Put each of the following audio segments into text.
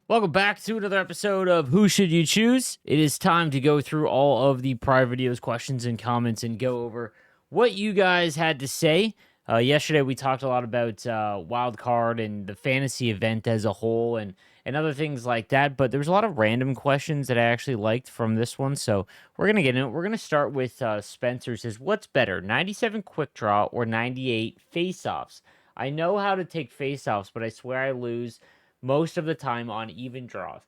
Welcome back to another episode of Who Should You Choose? It is time to go through all of the prior videos, questions, and comments and go over what you guys had to say. Yesterday, we talked a lot about wild card and the fantasy event as a whole and other things like that, but there was a lot of random questions that I actually liked from this one, so we're going to get into it. We're going to start with Spencer says, what's better, 97 quick draw or 98 face-offs? I know how to take face-offs, but I swear I lose most of the time on even draws.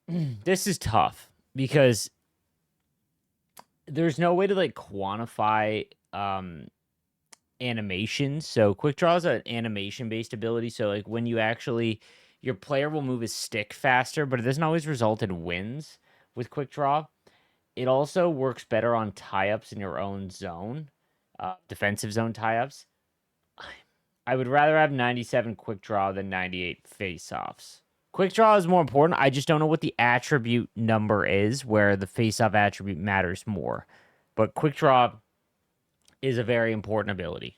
This is tough because there's no way to like quantify animations. So quick draw is an animation based ability. So like when you actually your player will move his stick faster, but it doesn't always result in wins with quick draw. It also works better on tie-ups in your own zone, defensive zone tie-ups. I would rather have 97 quick draw than 98 face-offs. Quick draw is more important. I just don't know what the attribute number is where the face-off attribute matters more. But quick draw is a very important ability.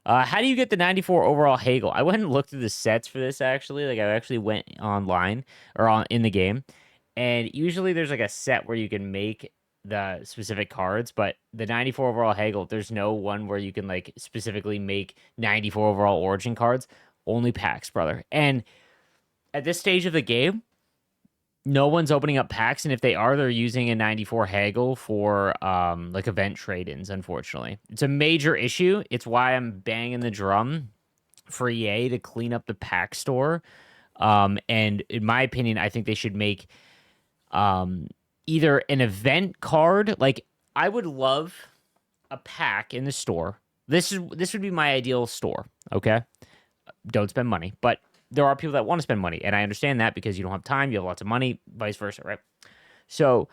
How do you get the 94 overall Hagel? I went and looked at the sets for this actually. Like I actually went online or in the game. And usually there's like a set where you can make the specific cards, but the 94 overall Hagel, there's no one where you can like specifically make 94 overall origin cards. Only packs, brother. And at this stage of the game, no one's opening up packs, and if they are, they're using a 94 Hagel for like event trade-ins, unfortunately. It's a major issue. It's why I'm banging the drum for EA to clean up the pack store. And in my opinion, I think they should make either an event card, like I would love a pack in the store. This would be my ideal store, okay? Don't spend money, but there are people that want to spend money, and I understand that because you don't have time, you have lots of money, vice versa, right? So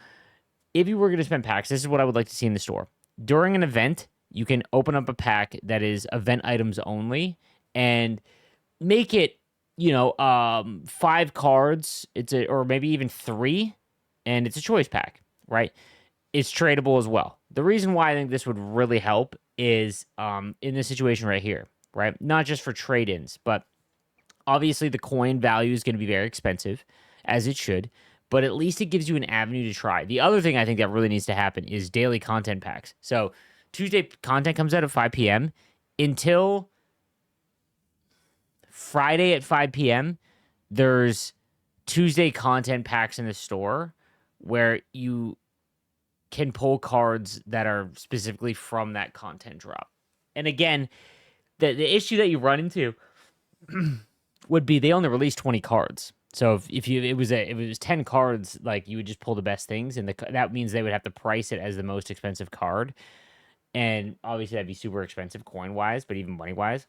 if you were going to spend packs, this is what I would like to see in the store. During an event, you can open up a pack that is event items only and make it, 5 cards. Or maybe even 3, and it's a choice pack, right? It's tradable as well. The reason why I think this would really help is in this situation right here, right? Not just for trade-ins, but obviously the coin value is going to be very expensive, as it should, but at least it gives you an avenue to try. The other thing I think that really needs to happen is daily content packs. So Tuesday content comes out at 5 p.m. Until Friday at 5 p.m., there's Tuesday content packs in the store where you can pull cards that are specifically from that content drop. And again, the issue that you run into would be they only release 20 cards. So if it was 10 cards, like you would just pull the best things, and that means they would have to price it as the most expensive card. And obviously that'd be super expensive coin-wise, but even money-wise.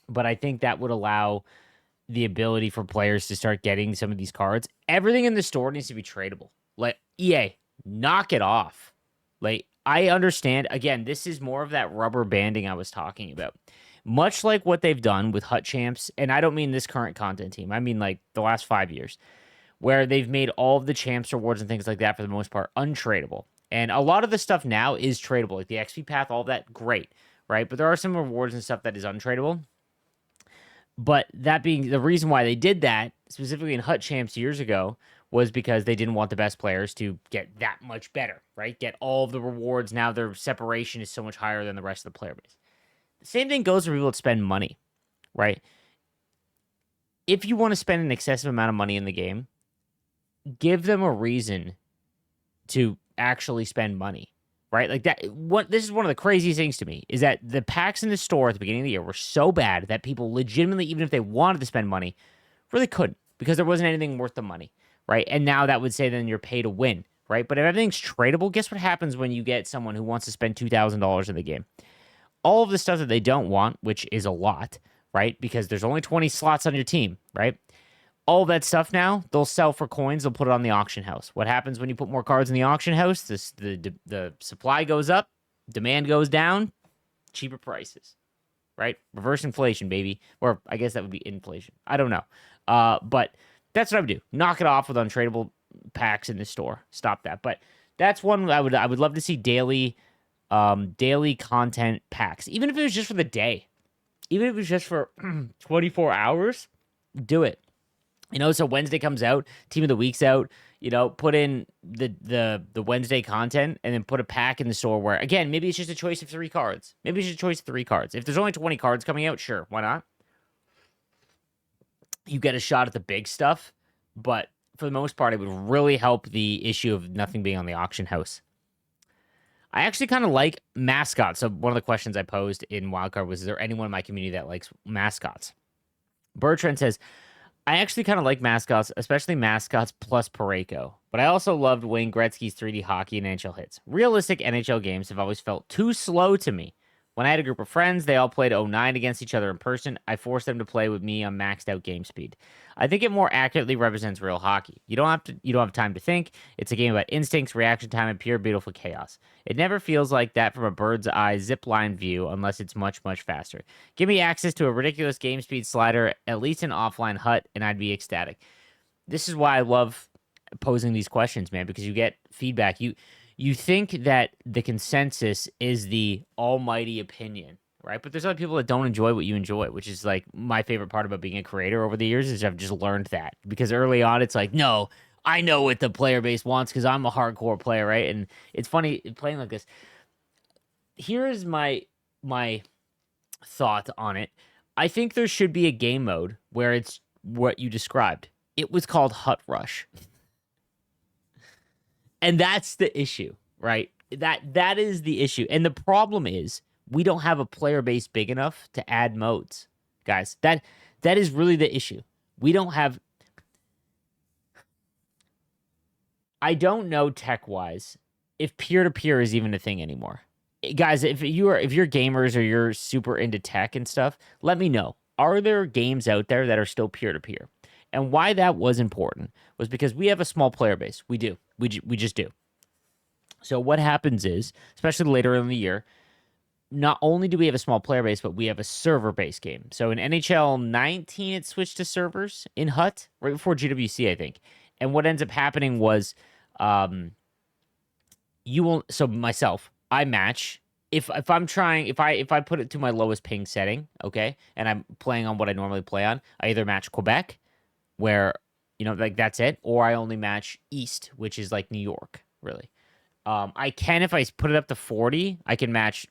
But I think that would allow the ability for players to start getting some of these cards. Everything in the store needs to be tradable. Like, EA, knock it off. Like, I understand. Again, this is more of that rubber banding I was talking about. Much like what they've done with Hut Champs, and I don't mean this current content team. I mean, like, the last 5 years, where they've made all of the Champs rewards and things like that, for the most part, untradeable. And a lot of the stuff now is tradable. Like, the XP path, all that, great, right? But there are some rewards and stuff that is untradeable. But that being the reason why they did that, specifically in Hut Champs years ago, was because they didn't want the best players to get that much better, right? Get all of the rewards. Now their separation is so much higher than the rest of the player base. The same thing goes for people that spend money, right? If you want to spend an excessive amount of money in the game, give them a reason to actually spend money, right? Like that. This is one of the craziest things to me is that the packs in the store at the beginning of the year were so bad that people legitimately, even if they wanted to spend money, really couldn't because there wasn't anything worth the money, right? And now that would say then you're pay to win, right? But if everything's tradable, guess what happens when you get someone who wants to spend $2,000 in the game? All of the stuff that they don't want, which is a lot, right? Because there's only 20 slots on your team, right? All that stuff now, they'll sell for coins. They'll put it on the auction house. What happens when you put more cards in the auction house? The supply goes up, demand goes down, cheaper prices, right? Reverse inflation, baby. Or I guess that would be inflation. I don't know. But that's what I would do. Knock it off with untradeable packs in the store. Stop that. But that's one I would love to see daily content packs. Even if it was just for the day. Even if it was just for 24 hours, do it. So Wednesday comes out, team of the week's out. Put in the Wednesday content and then put a pack in the store where, again, maybe it's just a choice of 3 cards. Maybe it's just a choice of 3 cards. If there's only 20 cards coming out, sure, why not? You get a shot at the big stuff, but for the most part, it would really help the issue of nothing being on the auction house. I actually kind of like mascots. So one of the questions I posed in Wildcard was, is there anyone in my community that likes mascots? Bertrand says, I actually kind of like mascots, especially mascots plus Pareko. But I also loved Wayne Gretzky's 3D hockey and NHL hits. Realistic NHL games have always felt too slow to me. When I had a group of friends, they all played 09 against each other in person. I forced them to play with me on maxed out game speed. I think it more accurately represents real hockey. You don't have time to think. It's a game about instincts, reaction time, and pure beautiful chaos. It never feels like that from a bird's eye zipline view unless it's much, much faster. Give me access to a ridiculous game speed slider, at least an offline hut, and I'd be ecstatic. This is why I love posing these questions, man, because you get feedback. You think that the consensus is the almighty opinion, right? But there's other people that don't enjoy what you enjoy, which is like my favorite part about being a creator over the years is I've just learned that. Because early on, it's like, no, I know what the player base wants because I'm a hardcore player, right? And it's funny playing like this. Here is my thought on it. I think there should be a game mode where it's what you described. It was called Hut Rush. And that's the issue, right? That is the issue. And the problem is we don't have a player base big enough to add modes. Guys, that is really the issue. We don't have I don't know tech-wise if peer-to-peer is even a thing anymore. Guys, if you're gamers or you're super into tech and stuff, let me know. Are there games out there that are still peer-to-peer? And why that was important was because we have a small player base. We do. We just do. So what happens is, especially later in the year, not only do we have a small player base, but we have a server-based game. So in NHL 19, it switched to servers in Hut right before GWC, I think. And what ends up happening was, myself, I match. If I put it to my lowest ping setting, okay, and I'm playing on what I normally play on, I either match Quebec, where, like that's it, or I only match East, which is like New York, really. I can, if I put it up to 40, I can match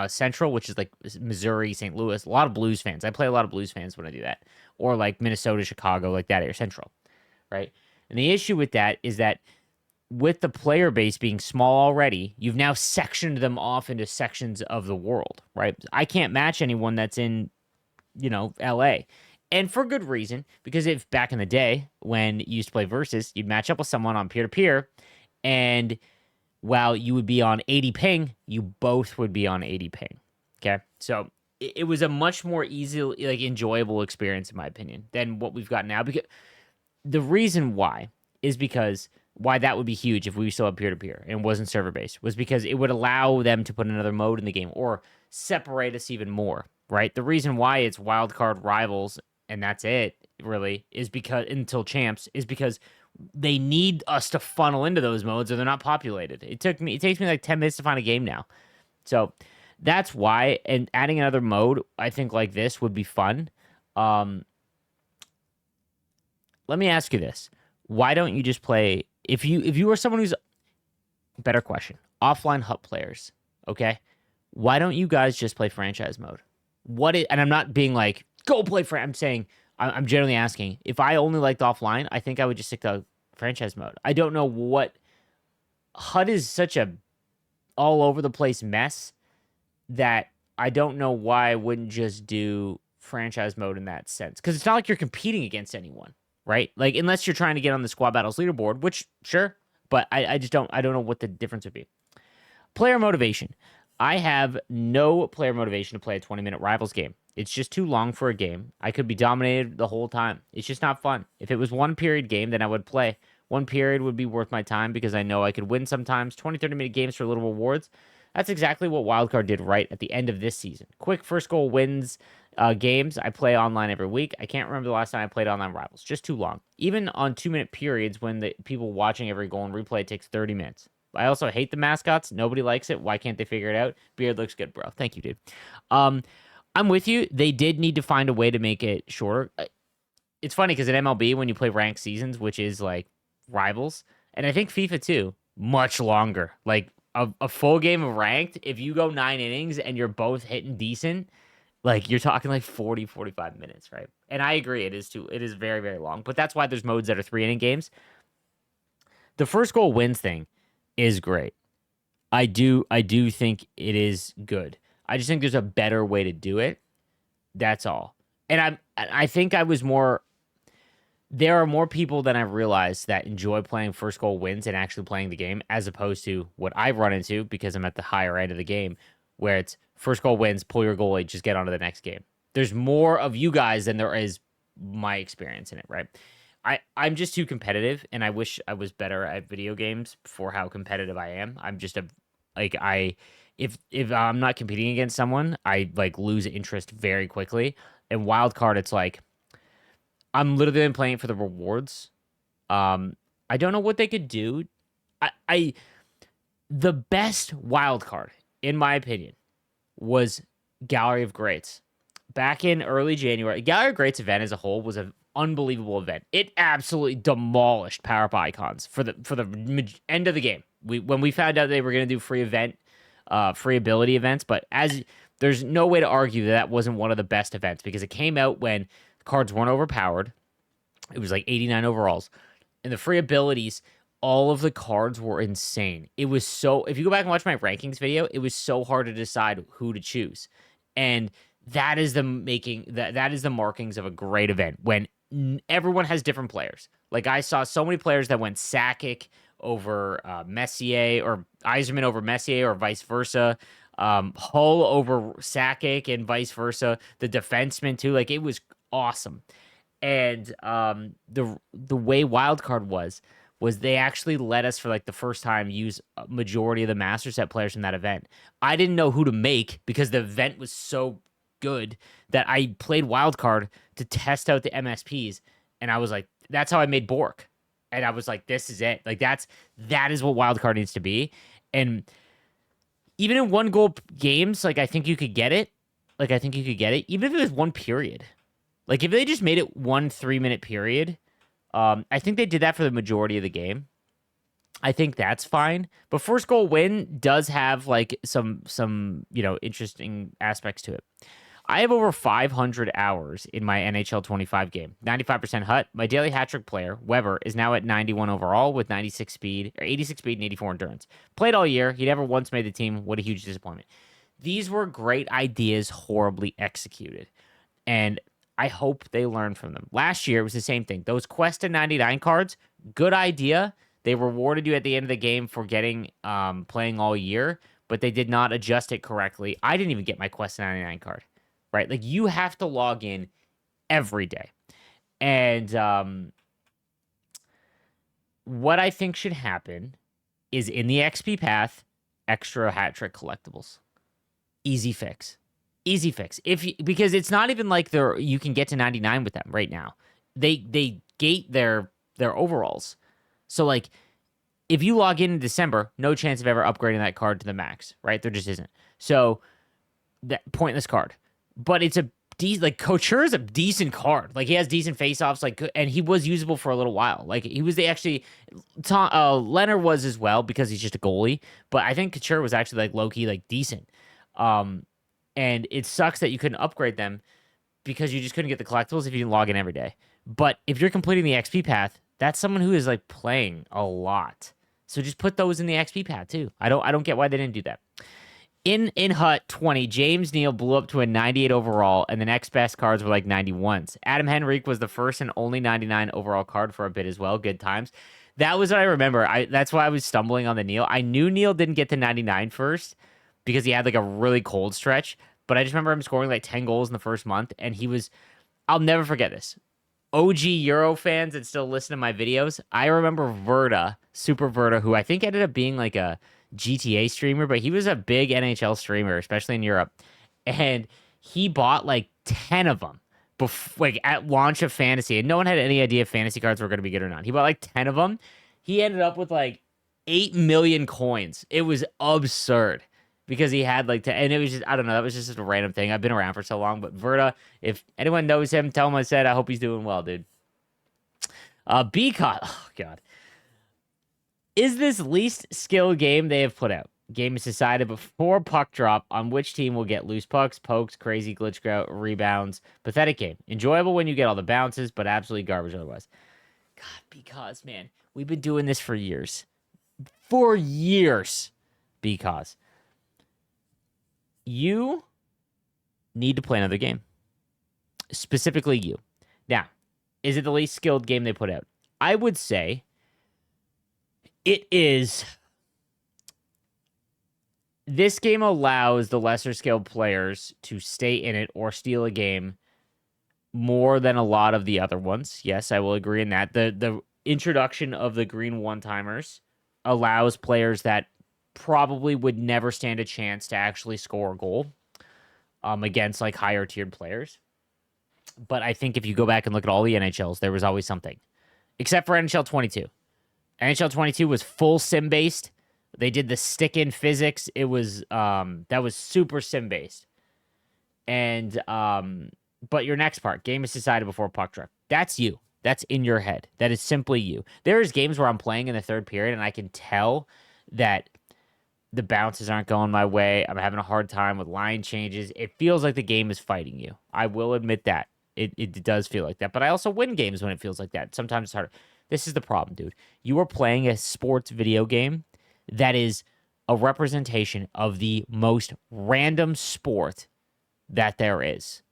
Central, which is like Missouri, St. Louis. A lot of Blues fans. I play a lot of Blues fans when I do that. Or like Minnesota, Chicago, like that area, Central, right? And the issue with that is that with the player base being small already, you've now sectioned them off into sections of the world, right? I can't match anyone that's in, LA. And for good reason, because if back in the day when you used to play Versus, you'd match up with someone on peer-to-peer, and while you would be on 80 ping, you both would be on 80 ping, okay? So it was a much more easy, like enjoyable experience, in my opinion, than what we've got now. Because the reason why is because why that would be huge if we still had peer-to-peer and wasn't server-based was because it would allow them to put another mode in the game or separate us even more, right? The reason why it's wildcard rivals and that's it, really, is because until champs is because they need us to funnel into those modes or they're not populated. It takes me like 10 minutes to find a game now. So that's why, and adding another mode, I think like this would be fun. Let me ask you this. Why don't you just play, if you are someone who's, better question, offline Hut players, okay? Why don't you guys just play franchise mode? And I'm not being like, go play I'm saying, I'm generally asking, if I only liked offline, I think I would just stick to franchise mode. I don't know what, Hut is such a all over the place mess that I don't know why I wouldn't just do franchise mode in that sense. Because it's not like you're competing against anyone, right? Like, unless you're trying to get on the squad battles leaderboard, which, sure, but I don't know what the difference would be. Player motivation. I have no player motivation to play a 20-minute Rivals game. It's just too long for a game. I could be dominated the whole time. It's just not fun. If it was one period game, then I would play. One period would be worth my time because I know I could win sometimes. 20, 30-minute games for little rewards. That's exactly what Wildcard did right at the end of this season. Quick first goal wins games. I play online every week. I can't remember the last time I played online Rivals. Just too long. Even on 2-minute periods when the people watching every goal and replay takes 30 minutes. I also hate the mascots. Nobody likes it. Why can't they figure it out? Beard looks good, bro. Thank you, dude. I'm with you. They did need to find a way to make it shorter. it's funny because in MLB, when you play ranked seasons, which is like rivals, and I think FIFA too, much longer. Like a full game of ranked, if you go 9 innings and you're both hitting decent, like you're talking like 40, 45 minutes, right? And I agree, it is very, very long. But that's why there's modes that are 3 inning games. The first goal wins thing is great. I do think it is good. I just think there's a better way to do it. That's all. And I think I was more there are more people than I realized that enjoy playing first goal wins and actually playing the game, as opposed to what I've run into because I'm at the higher end of the game, where it's first goal wins, pull your goalie, just get on to the next game. There's more of you guys than there is my experience in it, right? I'm just too competitive, and I wish I was better at video games for how competitive I am. I'm just a like I if I'm not competing against someone, I like lose interest very quickly. And wild card, it's like I'm literally playing for the rewards. I don't know what they could do. I the best wild card, in my opinion, was Gallery of Greats. Back in early January, Gallery of Greats event as a whole was an unbelievable event. It absolutely demolished Power Up Icons for the end of the game. When we found out they were going to do free ability events, but as there's no way to argue that that wasn't one of the best events because it came out when cards weren't overpowered. It was like 89 overalls. And the free abilities, all of the cards were insane. It was so, if you go back and watch my rankings video, it was so hard to decide who to choose. And that is that is the markings of a great event when everyone has different players. Like I saw so many players that went Sakic over Messier, or Yzerman over Messier, or vice versa. Hull over Sakic and vice versa. The defenseman too. Like it was awesome. And the way wildcard was they actually let us for like the first time use a majority of the master set players from that event. I didn't know who to make because the event was so good that I played wildcard to test out the MSPs, and I was like, that's how I made Bork. And I was like, this is it. Like that is what wildcard needs to be. And even in one goal games, like I think you could get it. Like I think you could get it, even if it was one period. Like if they just made it 1 3-minute period, I think they did that for the majority of the game. I think that's fine. But first goal win does have like some interesting aspects to it. I have over 500 hours in my NHL 25 game. 95% hut. My daily hat trick player, Weber, is now at 91 overall with 96 speed, or 86 speed and 84 endurance. Played all year. He never once made the team. What a huge disappointment. These were great ideas, horribly executed. And I hope they learn from them. Last year, it was the same thing. Those Quest to 99 cards, good idea. They rewarded you at the end of the game for getting playing all year, but they did not adjust it correctly. I didn't even get my Quest to 99 card, right? Like, you have to log in every day. And what I think should happen is in the XP path, extra hat trick collectibles. Easy fix. Easy fix. Because it's not even like you can get to 99 with them right now. They gate their overalls. So like if you log in December, no chance of ever upgrading that card to the max, right? There just isn't. So that pointless card. But it's Couture is a decent card. Like he has decent face-offs, and he was usable for a little while. Like he was Leonard was as well because he's just a goalie. But I think Couture was actually like low-key like decent. And it sucks that you couldn't upgrade them because you just couldn't get the collectibles if you didn't log in every day. But if you're completing the XP path, that's someone who is like playing a lot. So just put those in the XP path too. I don't get why they didn't do that. In Hut 20, James Neal blew up to a 98 overall, and the next best cards were like 91s. Adam Henrique was the first and only 99 overall card for a bit as well. Good times. That was what I remember. That's why I was stumbling on the Neal. I knew Neal didn't get to 99 first because he had like a really cold stretch. But I just remember him scoring like 10 goals in the first month. And I'll never forget this. OG Euro fans that still listen to my videos. I remember Super Verta, who I think ended up being like a GTA streamer, but he was a big NHL streamer, especially in Europe. And he bought like 10 of them at launch of Fantasy. And no one had any idea if fantasy cards were going to be good or not. He bought like 10 of them. He ended up with like 8 million coins. It was absurd. because he had like and it was just, I don't know, that was just a random thing. I've been around for so long, but Verta, if anyone knows him, tell him I said I hope he's doing well, dude. BCOT, oh god, is this least skill game they have put out. Game is decided before puck drop on which team will get loose pucks, pokes, crazy glitch grout, rebounds. Pathetic game. Enjoyable when you get all the bounces, but absolutely garbage otherwise. God, because man, we've been doing this for years. For years. Because you need to play another game. Specifically you. Now, is it the least skilled game they put out? I would say it is. This game allows the lesser skilled players to stay in it or steal a game more than a lot of the other ones. Yes, I will agree in that. The introduction of the green one-timers allows players that probably would never stand a chance to actually score a goal against like higher tiered players. But I think if you go back and look at all the NHLs, there was always something. Except for NHL 22. NHL 22 was full sim based. They did the stick in physics. It was that was super sim based. And but your next part, game is decided before puck drop. That's you. That's in your head. That is simply you. There is games where I'm playing in the third period and I can tell that the bounces aren't going my way. I'm having a hard time with line changes. It feels like the game is fighting you. I will admit that. It does feel like that. But I also win games when it feels like that. Sometimes it's harder. This is the problem, dude. You are playing a sports video game that is a representation of the most random sport that there is.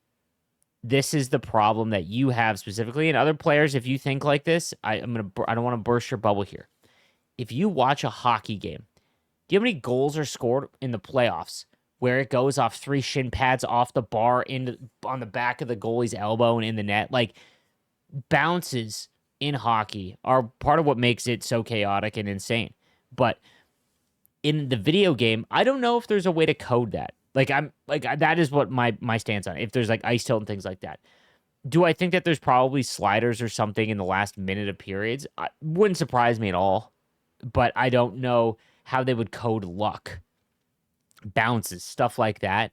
This is the problem that you have specifically. And other players, if you think like this, I don't want to burst your bubble here. If you watch a hockey game, do you know how many goals are scored in the playoffs where it goes off 3 shin pads off the bar on the back of the goalie's elbow and in the net? Like, bounces in hockey are part of what makes it so chaotic and insane. But in the video game, I don't know if there's a way to code that. That is what my stance on it. If there's like ice tilt and things like that. Do I think that there's probably sliders or something in the last minute of periods? Wouldn't surprise me at all. But I don't know how they would code luck, bounces, stuff like that.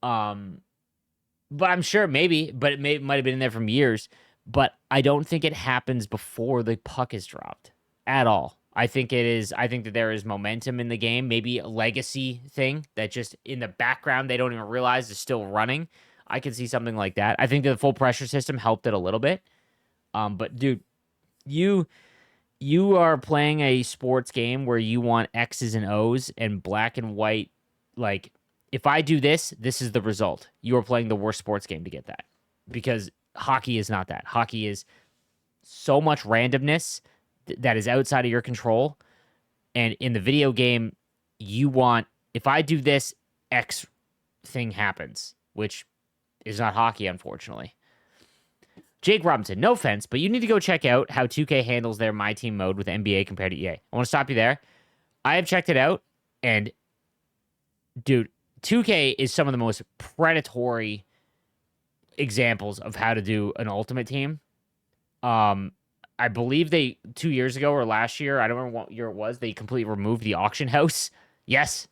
But I'm sure maybe, but it might have been in there from years. But I don't think it happens before the puck is dropped at all. I think that there is momentum in the game, maybe a legacy thing that just in the background they don't even realize is still running. I could see something like that. I think that the full pressure system helped it a little bit. But dude, you are playing a sports game where you want X's and O's and black and white. Like, if I do this, this is the result. You are playing the worst sports game to get that. Because hockey is not that. Hockey is so much randomness that is outside of your control. And in the video game, you want, if I do this, X thing happens, which is not hockey, unfortunately. Jake Robinson, no offense, but you need to go check out how 2K handles their My Team mode with NBA compared to EA. I want to stop you there. I have checked it out, and dude, 2K is some of the most predatory examples of how to do an Ultimate Team. I believe 2 years ago or last year, I don't remember what year it was, they completely removed the auction house. Yes,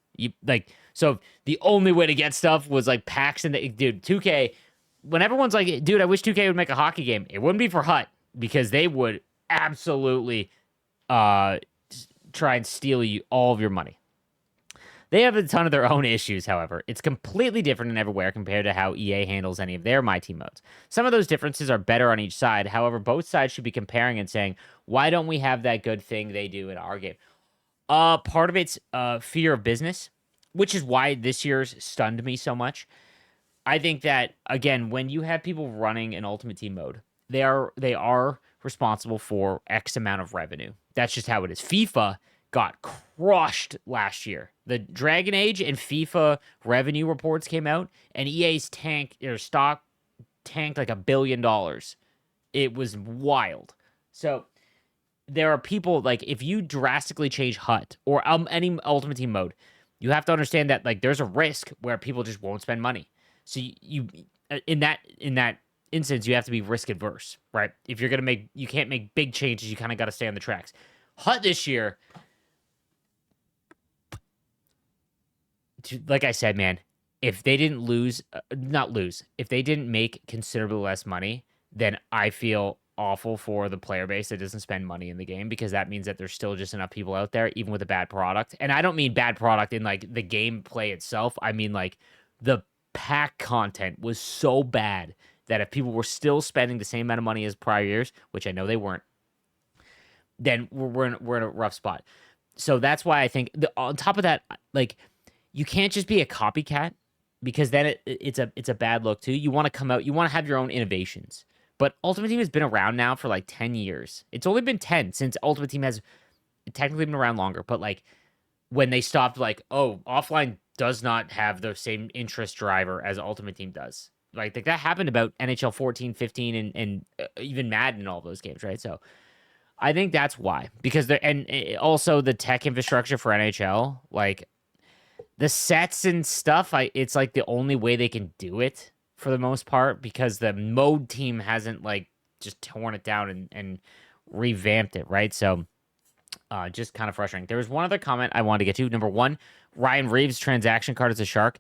so the only way to get stuff was like packs and dude, 2K. When everyone's like, dude, I wish 2K would make a hockey game, it wouldn't be for Hut because they would absolutely try and steal you all of your money. They have a ton of their own issues, however. It's completely different and everywhere compared to how EA handles any of their My Team modes. Some of those differences are better on each side. However, both sides should be comparing and saying, why don't we have that good thing they do in our game? Part of it's fear of business, which is why this year's stunned me so much. I think that, again, when you have people running an Ultimate Team mode, they are responsible for X amount of revenue. That's just how it is. FIFA got crushed last year. The Dragon Age and FIFA revenue reports came out, and EA's stock tanked like $1 billion. It was wild. So there are people, like, if you drastically change HUT or any Ultimate Team mode, you have to understand that, like, there's a risk where people just won't spend money. So you in that instance, you have to be risk adverse, right? If you're you can't make big changes. You kind of got to stay on the tracks. HUT this year, like I said, man, if they didn't lose, not lose, if they didn't make considerably less money, then I feel awful for the player base that doesn't spend money in the game, because that means that there's still just enough people out there, even with a bad product. And I don't mean bad product in like the gameplay itself. I mean like the pack content was so bad that if people were still spending the same amount of money as prior years, which I know they weren't, then we're in a rough spot. So that's why I think on top of that, like, you can't just be a copycat, because then it's a bad look too. You want to come out, you want to have your own innovations. But Ultimate Team has been around now for like 10 years. It's only been 10 since Ultimate Team has technically been around longer, but like when they stopped, like, oh, offline does not have the same interest driver as Ultimate Team does. Like that happened about NHL 14, 15, and even Madden and all those games, right? So I think that's why, because also the tech infrastructure for NHL, like the sets and stuff, it's like the only way they can do it for the most part, because the mode team hasn't like just torn it down and revamped it, right? So just kind of frustrating. There was one other comment I wanted to get to. Number one, Ryan Reeves transaction card as a Shark.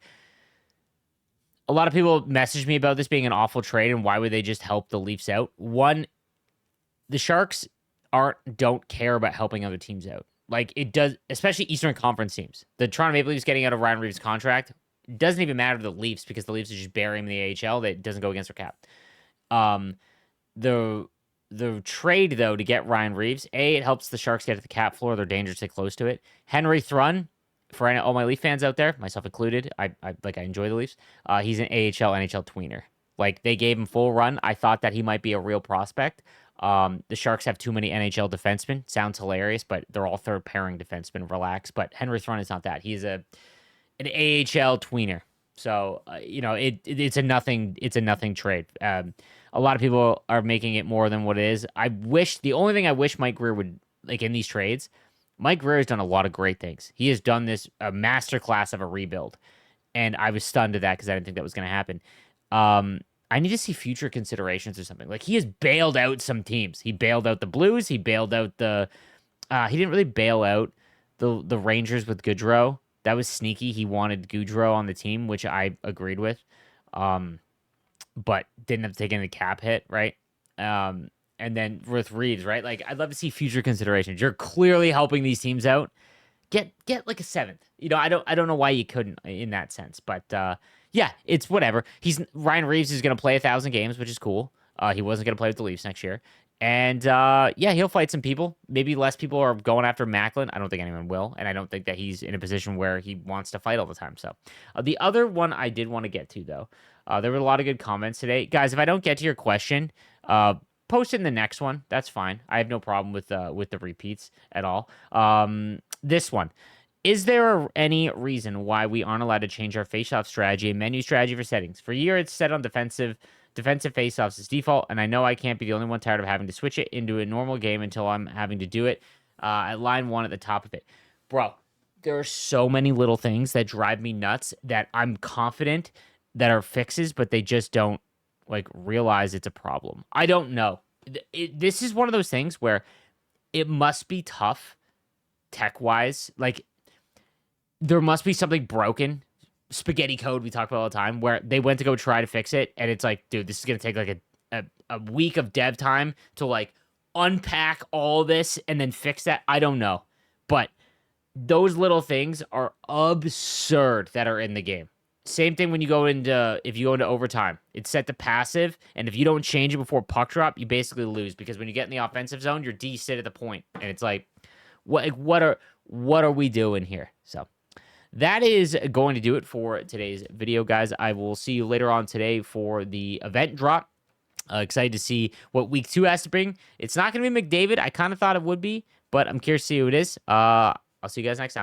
A lot of people messaged me about this being an awful trade and why would they just help the Leafs out. One, the Sharks don't care about helping other teams out. Like it does, especially Eastern Conference teams. The Toronto Maple Leafs getting out of Ryan Reeves' contract doesn't even matter to the Leafs, because the Leafs are just burying him in the AHL. That doesn't go against their cap. The trade though to get Ryan Reeves, it helps the Sharks get to the cap floor. They're dangerously close to it. Henry Thrun, for all my Leaf fans out there, myself included, I enjoy the Leafs. He's an AHL NHL tweener. Like they gave him full run. I thought that he might be a real prospect. The Sharks have too many NHL defensemen. Sounds hilarious, but they're all third pairing defensemen. Relax. But Henry Thrun is not that. He's an AHL tweener. So it's a nothing trade. A lot of people are making it more than what it is. The only thing I wish Mike Grier would, like, in these trades, Mike Grier has done a lot of great things. He has done this a masterclass of a rebuild, and I was stunned at that because I didn't think that was going to happen. I need to see future considerations or something. Like, he has bailed out some teams. He bailed out the Blues. He bailed out the. He didn't really bail out the Rangers with Goodrow. That was sneaky. He wanted Goudreau on the team, which I agreed with, but didn't have to take any cap hit, right? And then with Reeves, right? Like, I'd love to see future considerations. You're clearly helping these teams out. Get like a seventh. I don't know why you couldn't in that sense, but yeah, it's whatever. Ryan Reeves is going to play 1,000 games, which is cool. He wasn't going to play with the Leafs next year. And yeah, he'll fight some people. Maybe less people are going after Macklin. I don't think anyone will. And I don't think that he's in a position where he wants to fight all the time. So the other one I did want to get to, though, there were a lot of good comments today. Guys, if I don't get to your question, post it in the next one. That's fine. I have no problem with the repeats at all. This one. Is there any reason why we aren't allowed to change our face-off strategy and menu strategy for settings? For a year, it's set on defensive face-offs as default, and I know I can't be the only one tired of having to switch it into a normal game until I'm having to do it at line 1 at the top of it. Bro, there are so many little things that drive me nuts that I'm confident that are fixes, but they just don't like realize it's a problem. I don't know. This is one of those things where it must be tough tech-wise. Like, there must be something broken. Spaghetti code we talk about all the time, where they went to go try to fix it, and it's like, dude, this is gonna take like a week of dev time to like unpack all this and then fix that. I don't know, but those little things are absurd that are in the game. Same thing when if you go into overtime, it's set to passive, and if you don't change it before puck drop, you basically lose, because when you get in the offensive zone, your D sit at the point, and it's like, what are we doing here? So that is going to do it for today's video, guys. I will see you later on today for the event drop. Excited to see what week 2 has to bring. It's not going to be McDavid. I kind of thought it would be, but I'm curious to see who it is. I'll see you guys next time.